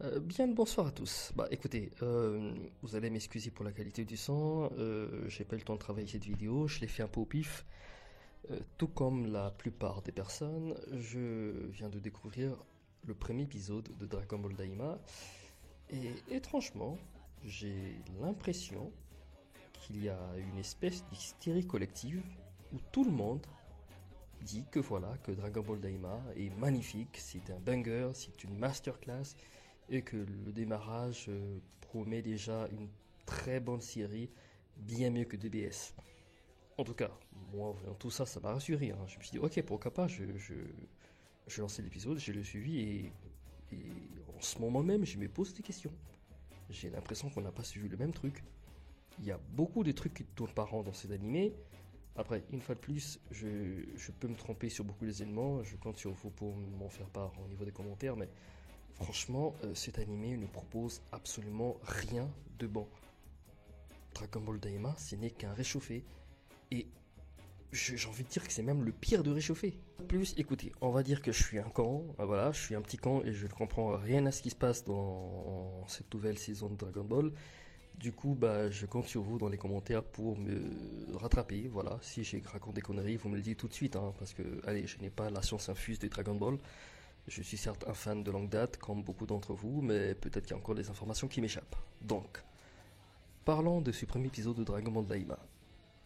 Bien le bonsoir à tous. Bah écoutez, vous allez m'excuser pour la qualité du son, j'ai pas eu le temps de travailler cette vidéo, je l'ai fait un peu au pif. Tout comme la plupart des personnes, je viens de découvrir le premier épisode de Dragon Ball Daima et étrangement, j'ai l'impression qu'il y a une espèce d'hystérie collective où tout le monde dit que voilà, que Dragon Ball Daima est magnifique, c'est un banger, c'est une masterclass et que le démarrage promet déjà une très bonne série, bien mieux que DBS. En tout cas, moi, en voyant tout ça, ça m'a rassuré, hein. Je me suis dit, ok, pourquoi pas, je lançais l'épisode, j'ai le suivi et en ce moment même, je me pose des questions. J'ai l'impression qu'on n'a pas suivi le même truc. Il y a beaucoup de trucs qui tournent par an dans cet animé. Après, une fois de plus, je peux me tromper sur beaucoup des éléments. Je compte sur vous pour m'en faire part au niveau des commentaires. Mais franchement, cet animé ne propose absolument rien de bon. Dragon Ball Daima, ce n'est qu'un réchauffé. Et j'ai envie de dire que c'est même le pire de réchauffé. Plus, écoutez, on va dire que je suis un camp. Voilà, je suis un petit camp et je ne comprends rien à ce qui se passe dans cette nouvelle saison de Dragon Ball. Du coup, bah, je compte sur vous dans les commentaires pour me rattraper. Voilà, si j'ai raconté des conneries, vous me le dites tout de suite, hein, parce que, allez, je n'ai pas la science infuse de Dragon Ball. Je suis certes un fan de longue date, comme beaucoup d'entre vous, mais peut-être qu'il y a encore des informations qui m'échappent. Donc, parlons de ce premier épisode de Dragon Ball Daima.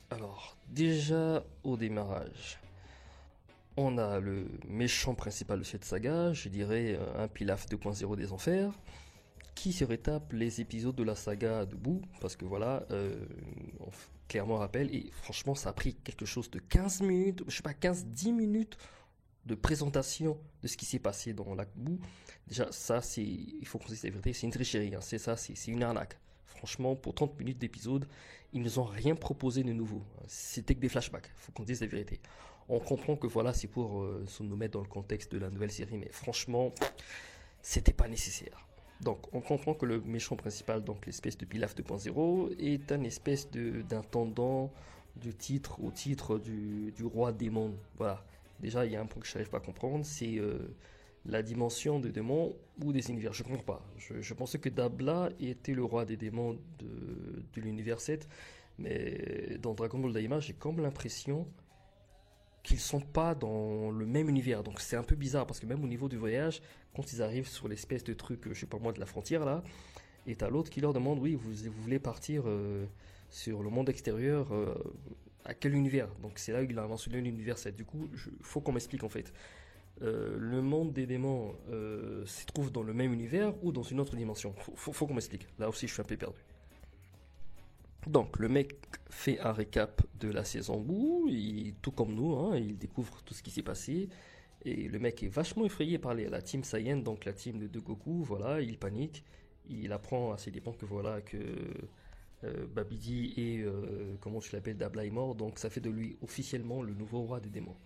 Alors, déjà au démarrage, on a le méchant principal de cette saga, je dirais un Pilaf 2.0 des enfers, qui se rétape les épisodes de la saga de Boo, parce que voilà, on clairement rappelle, et franchement ça a pris quelque chose de 15 minutes, je sais pas, 15-10 minutes de présentation de ce qui s'est passé dans l'acte Boo. Déjà ça c'est, il faut qu'on se dise la vérité, c'est une tricherie, hein, c'est ça, c'est une arnaque. Franchement, pour 30 minutes d'épisode, ils nous ont rien proposé de nouveau. C'était que des flashbacks, il faut qu'on se dise la vérité. On comprend que voilà, c'est pour nous mettre dans le contexte de la nouvelle série, mais franchement, c'était pas nécessaire. Donc, on comprend que le méchant principal, donc l'espèce de Pilaf 2.0, est un espèce d'intendant du titre au titre du roi démon. Voilà. Déjà, il y a un point que je n'arrive pas à comprendre, c'est la dimension des démons ou des univers. Je ne comprends pas. Je pensais que Dabla était le roi des démons de l'univers 7, mais dans Dragon Ball Daima, j'ai comme l'impression qu'ils sont pas dans le même univers. Donc c'est un peu bizarre parce que même au niveau du voyage, quand ils arrivent sur l'espèce de truc, je sais pas moi, de la frontière là, et t'as l'autre qui leur demande, oui, vous voulez partir sur le monde extérieur, à quel univers? Donc c'est là où il a mentionné l'univers 7. Du coup, il faut qu'on m'explique en fait. Le monde des démons se trouve dans le même univers ou dans une autre dimension. Faut qu'on m'explique. Là aussi, je suis un peu perdu. Donc, le mec fait un récap de la saison bout, tout comme nous, hein, il découvre tout ce qui s'est passé. Et le mec est vachement effrayé par la team Saiyan, donc la team de Goku, voilà, il panique. Il apprend à ses dépens que voilà, que Babidi et, comment tu l'appelles, Dabla est mort, donc ça fait de lui officiellement le nouveau roi des démons.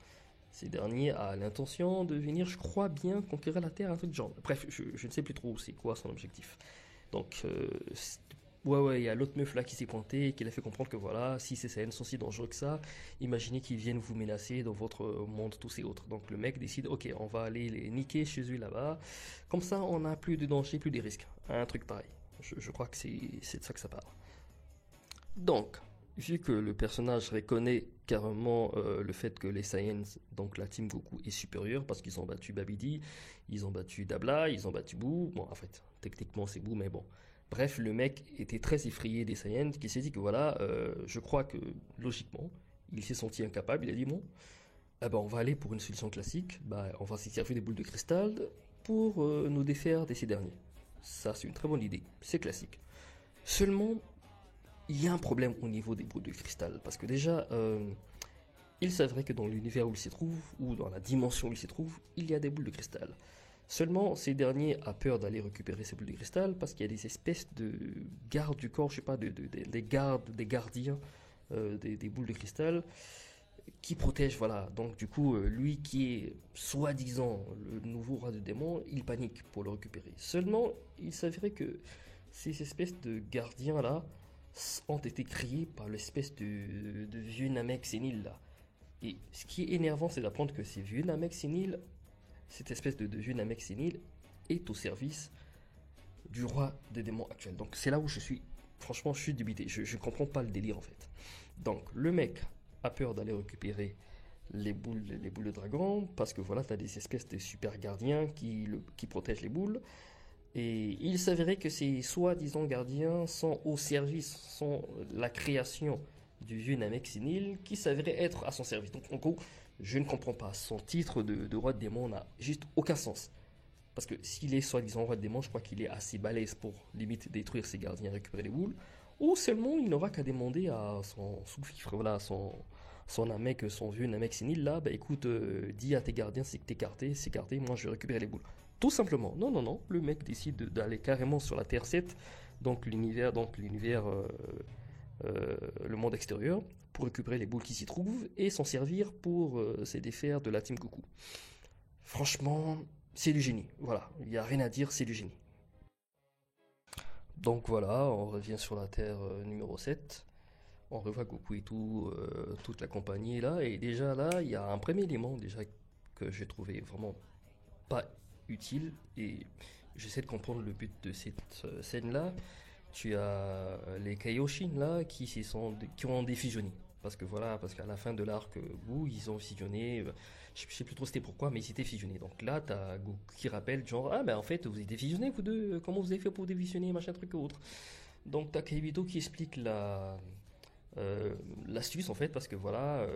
Ces derniers a l'intention de venir, je crois bien, conquérir la Terre, un truc de genre. Bref, je ne sais plus trop c'est quoi son objectif. Donc, ouais, il y a l'autre meuf là qui s'est pointée et qui l'a fait comprendre que voilà, si ces Saiyans sont si dangereux que ça, imaginez qu'ils viennent vous menacer dans votre monde, tous et autres. Donc le mec décide, ok, on va aller les niquer chez eux là-bas. Comme ça, on n'a plus de danger, plus de risques. Un truc pareil. Je crois que c'est de ça que ça parle. Donc, vu que le personnage reconnaît carrément le fait que les Saiyans, donc la team Goku, est supérieure parce qu'ils ont battu Babidi, ils ont battu Dabla, ils ont battu Boo. Bon, en fait, techniquement c'est Boo, mais bon. Bref, le mec était très effrayé des Saiyans, qui s'est dit que voilà, je crois que logiquement, il s'est senti incapable. Il a dit bon, ah ben, on va aller pour une solution classique. Bah, on va s'y servir des boules de cristal pour nous défaire de ces derniers. Ça, c'est une très bonne idée. C'est classique. Seulement, il y a un problème au niveau des boules de cristal. Parce que déjà, il s'avérait que dans l'univers où il s'y trouve, ou dans la dimension où il s'y trouve, il y a des boules de cristal. Seulement, ces derniers ont peur d'aller récupérer ces boules de cristal parce qu'il y a des espèces de gardes du corps, je sais pas, des gardes, des gardiens des boules de cristal qui protègent, voilà. Donc, du coup, lui qui est soi-disant le nouveau roi de démons, il panique pour le récupérer. Seulement, il s'avérait que ces espèces de gardiens-là ont été créés par l'espèce de vieux Namek sénile là. Et ce qui est énervant, c'est d'apprendre que ces vieux Namek séniles, cette espèce de vieux Namek sénile, est au service du roi des démons actuel. Donc c'est là où je suis, franchement, je suis débité. Je comprends pas le délire en fait. Donc le mec a peur d'aller récupérer les boules de dragon parce que voilà, tu as des espèces de super gardiens qui protègent les boules. Et il s'avérait que ces soi-disant gardiens sont au service, sont la création du vieux Namek Sinil qui s'avérait être à son service. Donc en gros, je ne comprends pas. Son titre de roi de démon n'a juste aucun sens. Parce que s'il est soi-disant roi de démon, je crois qu'il est assez balèze pour limite détruire ses gardiens et récupérer les boules. Ou seulement il n'aura qu'à demander à son sous-fifre, voilà, son Namek, son vieux Namek Sinil là, bah écoute, dis à tes gardiens c'est que c'est carté, moi je vais récupérer les boules. Tout simplement. Non, non, non. Le mec décide d'aller carrément sur la Terre 7, le monde extérieur, pour récupérer les boules qui s'y trouvent et s'en servir pour se défaire de la Team Coucou. Franchement, c'est du génie. Voilà, il n'y a rien à dire, c'est du génie. Donc voilà, on revient sur la Terre numéro 7. On revoit Goku et tout, toute la compagnie est là. Et déjà là, il y a un premier élément déjà que j'ai trouvé vraiment pas utile et j'essaie de comprendre le but de cette scène-là. Tu as les Kaioshin là qui ont défusionné. Parce que voilà, parce qu'à la fin de l'arc Boo, ils ont fusionné. Je sais plus trop c'était pourquoi, mais ils étaient fusionnés. Donc là, t'as Goku qui rappelle genre ah ben en fait vous étiez fusionnés vous deux. Comment vous avez fait pour défusionner machin truc ou autre. Donc t'as Kaibito qui explique euh, l'astuce en fait parce que voilà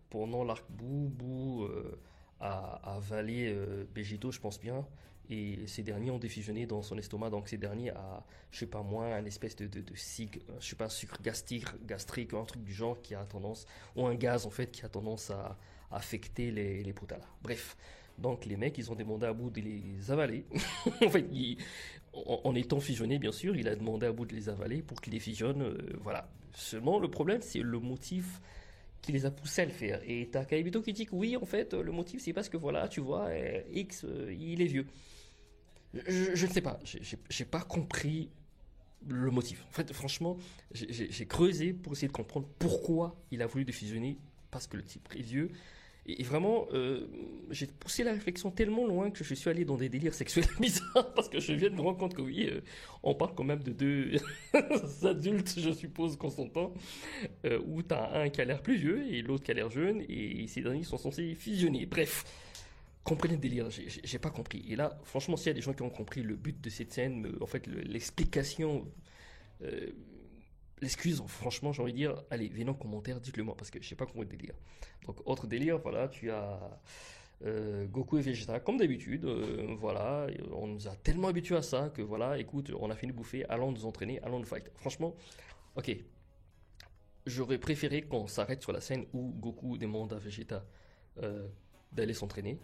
pendant l'arc Boo a avalé Begito je pense bien et ces derniers ont défusionné dans son estomac donc ces derniers a je sais pas moi un espèce de je sais pas un sucre gastrique ou un truc du genre qui a tendance ou un gaz en fait qui a tendance à affecter les potalas bref donc les mecs ils ont demandé à Boo de les avaler en fait en étant fusionné bien sûr il a demandé à Boo de les avaler pour qu'il les fusionne voilà seulement le problème c'est le motif qui les a poussés à le faire. Et t'as Kaibito qui dit que oui, en fait, le motif, c'est parce que voilà, tu vois, X, il est vieux. Je ne sais pas, j'ai pas compris le motif. En fait, franchement, j'ai creusé pour essayer de comprendre pourquoi il a voulu défusionner, parce que le type est vieux. Et vraiment, j'ai poussé la réflexion tellement loin que je suis allé dans des délires sexuels bizarres, parce que je viens de me rendre compte que oui, on parle quand même de deux adultes, je suppose, consentants, où t'as un qui a l'air plus vieux et l'autre qui a l'air jeune, et ces derniers sont censés fusionner. Bref, comprenez le délire, j'ai pas compris. Et là, franchement, s'il y a des gens qui ont compris le but de cette scène, en fait, l'explication, euh, l'excuse, franchement, j'ai envie de dire, allez, venez en commentaire, dites-le moi, parce que je sais pas compris le délire. Donc, autre délire, voilà, tu as Goku et Vegeta, comme d'habitude, voilà, on nous a tellement habitués à ça que voilà, écoute, on a fini de bouffer, allons nous entraîner, allons nous fight. Franchement, ok, j'aurais préféré qu'on s'arrête sur la scène où Goku demande à Vegeta euh, d'aller s'entraîner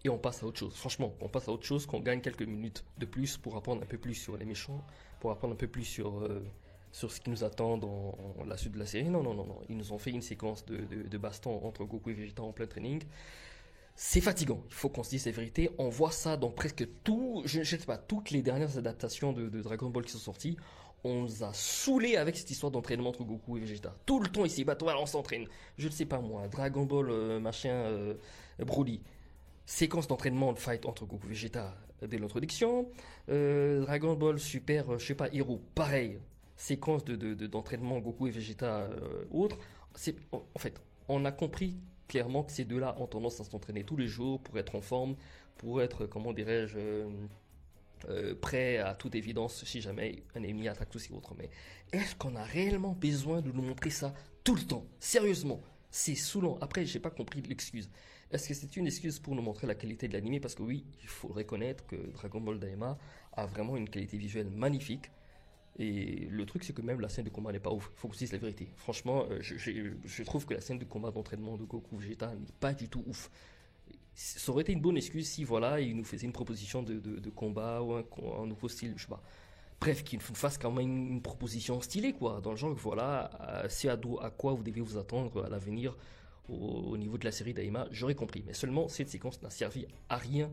et on passe à autre chose. Franchement, on passe à autre chose, qu'on gagne quelques minutes de plus pour apprendre un peu plus sur les méchants, pour apprendre un peu plus sur ce qui nous attend dans la suite de la série. Non, non, non, non. Ils nous ont fait une séquence de baston entre Goku et Vegeta en plein training. C'est fatigant, il faut qu'on se dise la vérité. On voit ça dans presque tout, je ne sais pas, toutes les dernières adaptations de Dragon Ball qui sont sorties. On nous a saoulé avec cette histoire d'entraînement entre Goku et Vegeta. Tout le temps ici, bah toi on s'entraîne. Je ne sais pas moi, Dragon Ball machin Broly. Séquence d'entraînement de fight entre Goku et Vegeta dès l'introduction. Dragon Ball Super, je sais pas, Hero, pareil. Séquence d'entraînement Goku et Vegeta autre. En fait, on a compris clairement que ces deux-là ont tendance à s'entraîner tous les jours pour être en forme, pour être, comment dirais-je, prêt à toute évidence si jamais un ennemi attaque tous ces autres. Mais est-ce qu'on a réellement besoin de nous montrer ça tout le temps? Sérieusement, c'est saoulant. Après, j'ai pas compris l'excuse. Est-ce que c'est une excuse pour nous montrer la qualité de l'anime? Parce que oui, il faut reconnaître que Dragon Ball Daima a vraiment une qualité visuelle magnifique. Et le truc, c'est que même la scène de combat n'est pas ouf. Il faut qu'on se dise la vérité. Franchement, je trouve que la scène de combat d'entraînement de Goku Vegeta n'est pas du tout ouf. Ça aurait été une bonne excuse si, voilà, il nous faisait une proposition de combat ou un nouveau style, je sais pas. Bref, qu'il nous fasse quand même une proposition stylée, quoi. Dans le genre, voilà, c'est à quoi vous devez vous attendre à l'avenir au niveau de la série Daima, j'aurais compris. Mais seulement, cette séquence n'a servi à rien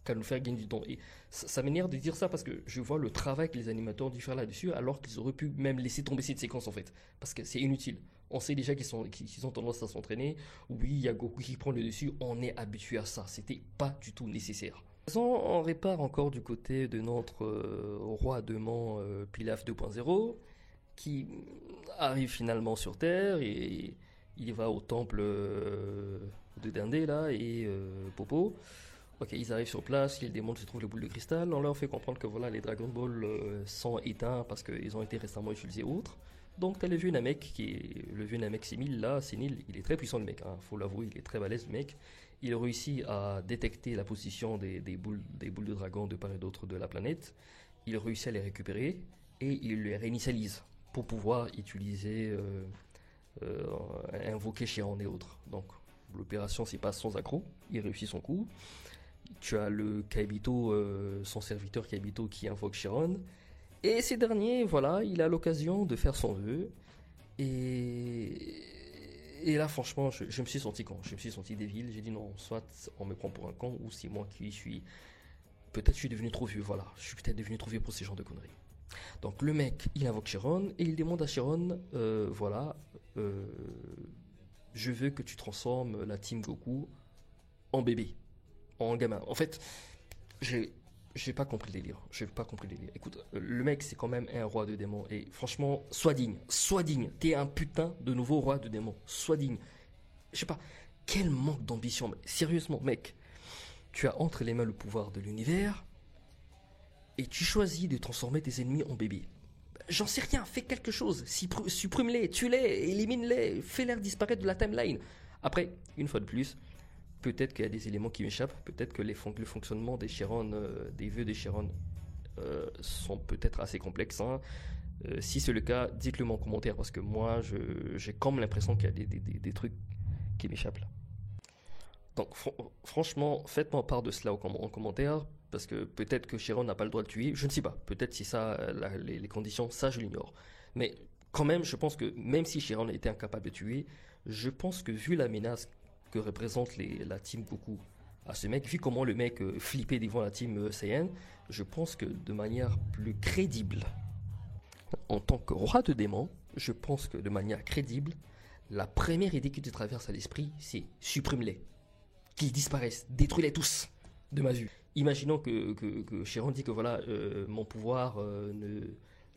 qu'à nous faire gagner du temps. Et ça m'énerve de dire ça parce que je vois le travail que les animateurs ont dû faire là-dessus, alors qu'ils auraient pu même laisser tomber cette séquence en fait. Parce que c'est inutile. On sait déjà qu'ils ont tendance à s'entraîner. Oui, il y a Goku qui prend le dessus. On est habitué à ça. C'était pas du tout nécessaire. On répare encore du côté de notre roi démon Pilaf 2.0 qui arrive finalement sur Terre et il va au temple de Dindé là et Popo. Ok, ils arrivent sur place, les démons se trouvent les boules de cristal. On leur fait comprendre que voilà, les Dragon Ball sont éteints parce qu'ils ont été récemment utilisés autres. Donc t'as le vieux Namek qui est le vieux Namek sénile là, sénile, il est très puissant le mec, hein, faut l'avouer, il est très balèze le mec. Il réussit à détecter la position des boules de dragon de part et d'autre de la planète. Il réussit à les récupérer et il les réinitialise pour pouvoir utiliser, euh, invoquer Chiron et autres. Donc l'opération s'y passe sans accroc, il réussit son coup. Tu as le Kaibito, son serviteur Kaibito qui invoque Chiron. Et ces derniers, voilà, il a l'occasion de faire son vœu. Et là, franchement, je me suis senti con. Je me suis senti débile. J'ai dit non, soit on me prend pour un con, ou c'est moi qui suis. Peut-être je suis devenu trop vieux, voilà. Je suis peut-être devenu trop vieux pour ces genres de conneries. Donc le mec, il invoque Chiron et il demande à Chiron, voilà, euh, je veux que tu transformes la team Goku en bébé, en gamin. En fait, j'ai j'ai pas compris le délire. J'ai pas compris le délire. Écoute, le mec, c'est quand même un roi de démons. Et franchement, sois digne. Sois digne. T'es un putain de nouveau roi de démons. Sois digne. Je sais pas. Quel manque d'ambition. Sérieusement, mec. Tu as entre les mains le pouvoir de l'univers. Et tu choisis de transformer tes ennemis en bébés. J'en sais rien. Fais quelque chose. Supprime-les. Tue-les. Élimine-les. Fais-les disparaître de la timeline. Après, une fois de plus, peut-être qu'il y a des éléments qui m'échappent, peut-être que le fonctionnement des Chiron, des vœux des Chiron sont peut-être assez complexes, hein. Si c'est le cas, dites-le moi en commentaire parce que moi j'ai comme l'impression qu'il y a des trucs qui m'échappent là. Donc franchement, faites-moi part de cela en commentaire parce que peut-être que Chiron n'a pas le droit de tuer, je ne sais pas, peut-être si ça, les conditions, ça je l'ignore. Mais quand même, je pense que même si Chiron a été incapable de tuer, je pense que vu la menace que représente la team Goku à ce mec, vu comment le mec flippait devant la team Saiyan, je pense que de manière plus crédible, en tant que roi de démons, je pense que de manière crédible, la première idée qui te traverse à l'esprit, c'est supprime-les, qu'ils disparaissent, détruis-les tous de ma vue. Imaginons que Chiron dit que voilà, mon pouvoir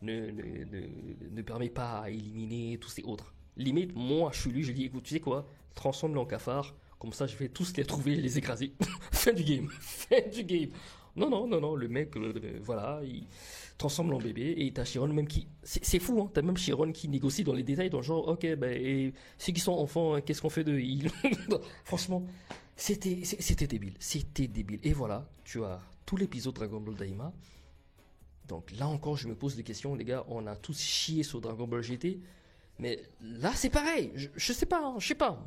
ne permet pas à éliminer tous ces autres. Limite, moi, je suis lui, je dis, écoute, tu sais quoi, transforme-le en cafard, comme ça je vais tous les trouver et les écraser. Fin du game, fin du game. Non, non, non, non, le mec, voilà, il transforme en bébé et t'as Chiron même qui. C'est fou, hein, t'as même Chiron qui négocie dans les détails, dans le genre, ok, ben, et ceux qui sont enfants, qu'est-ce qu'on fait d'eux? Franchement, c'était débile, c'était débile. Et voilà, tu as tout l'épisode Dragon Ball Daima. Donc là encore, je me pose des questions, les gars, on a tous chié sur Dragon Ball GT. Mais là, c'est pareil. Je sais pas, hein, je sais pas.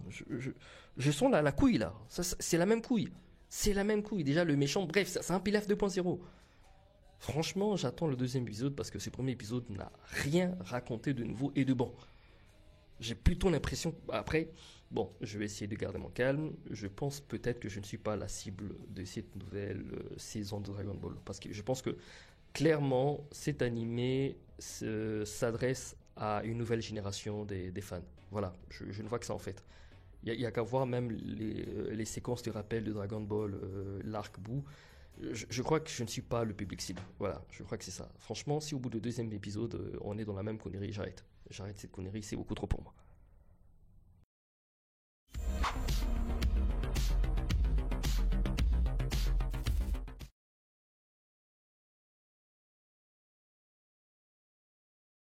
Je sens la couille là. C'est la même couille. C'est la même couille. Déjà, le méchant, bref, c'est un Pilaf 2.0. Franchement, j'attends le deuxième épisode parce que ce premier épisode n'a rien raconté de nouveau et de bon. J'ai plutôt l'impression. Après, bon, je vais essayer de garder mon calme. Je pense peut-être que je ne suis pas la cible de cette nouvelle saison de Dragon Ball. Parce que je pense que clairement, cet animé s'adresse à une nouvelle génération des fans. Voilà, je ne vois que ça en fait. Il y a qu'à voir même les séquences de rappel de Dragon Ball, l'arc bout. Je crois que je ne suis pas le public cible. Voilà, je crois que c'est ça. Franchement, si au bout du deuxième épisode, on est dans la même connerie, j'arrête. J'arrête cette connerie, c'est beaucoup trop pour moi.